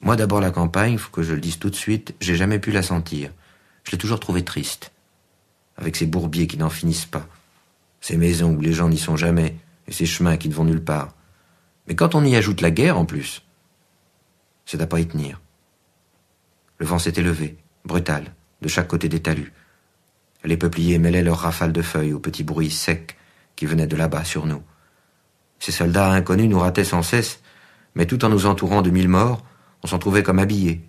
Moi d'abord la campagne, faut que je le dise tout de suite, j'ai jamais pu la sentir. Je l'ai toujours trouvée triste. Avec ses bourbiers qui n'en finissent pas. Ces maisons où les gens n'y sont jamais, et ces chemins qui ne vont nulle part. Mais quand on y ajoute la guerre en plus, c'est à pas y tenir. Le vent s'était levé, brutal, de chaque côté des talus. Les peupliers mêlaient leurs rafales de feuilles au petit bruit sec qui venait de là-bas sur nous. Ces soldats inconnus nous rataient sans cesse, mais tout en nous entourant de 1000 morts, on s'en trouvait comme habillés.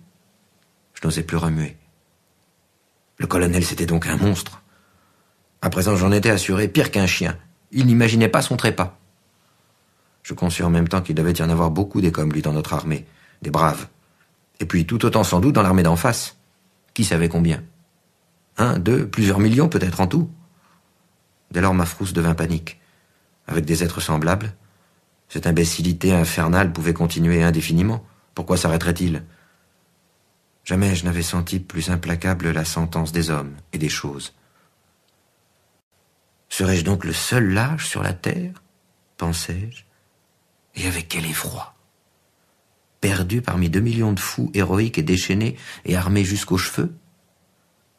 Je n'osais plus remuer. Le colonel, c'était donc un monstre. À présent, j'en étais assuré, pire qu'un chien. Il n'imaginait pas son trépas. Je conçus en même temps qu'il devait y en avoir beaucoup des comme lui dans notre armée, des braves. Et puis tout autant sans doute dans l'armée d'en face. Qui savait combien? 1, 2, plusieurs millions peut-être en tout. Dès lors ma frousse devint panique. Avec des êtres semblables, cette imbécilité infernale pouvait continuer indéfiniment. Pourquoi s'arrêterait-il? Jamais je n'avais senti plus implacable la sentence des hommes et des choses. Serais-je donc le seul lâche sur la terre? Pensais-je. Et avec quel effroi! Perdu parmi 2 millions de fous héroïques et déchaînés et armés jusqu'aux cheveux?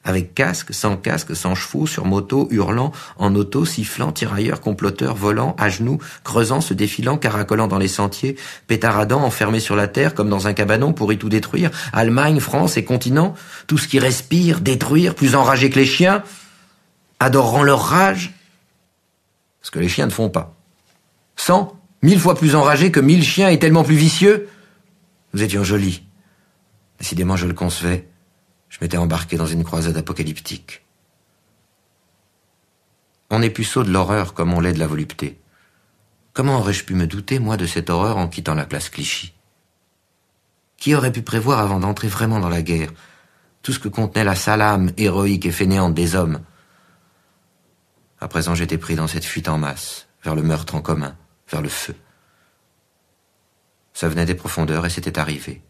Avec casque, sans chevaux, sur moto, hurlant, en auto, sifflant, tirailleurs, comploteurs, volant, à genoux, creusant, se défilant, caracolant dans les sentiers, pétaradant, enfermés sur la terre, comme dans un cabanon pour y tout détruire, Allemagne, France et continent, tout ce qui respire, détruire, plus enragés que les chiens, adorant leur rage, ce que les chiens ne font pas. 100, 1000 fois plus enragés que 1000 chiens et tellement plus vicieux. Nous étions jolis. Décidément, je le concevais. Je m'étais embarqué dans une croisade apocalyptique. On est puceau de l'horreur comme on l'est de la volupté. Comment aurais-je pu me douter, moi, de cette horreur en quittant la place Clichy? Qui aurait pu prévoir avant d'entrer vraiment dans la guerre tout ce que contenait la sale âme héroïque et fainéante des hommes? À présent, j'étais pris dans cette fuite en masse, vers le meurtre en commun, vers le feu. Ça venait des profondeurs et c'était arrivé.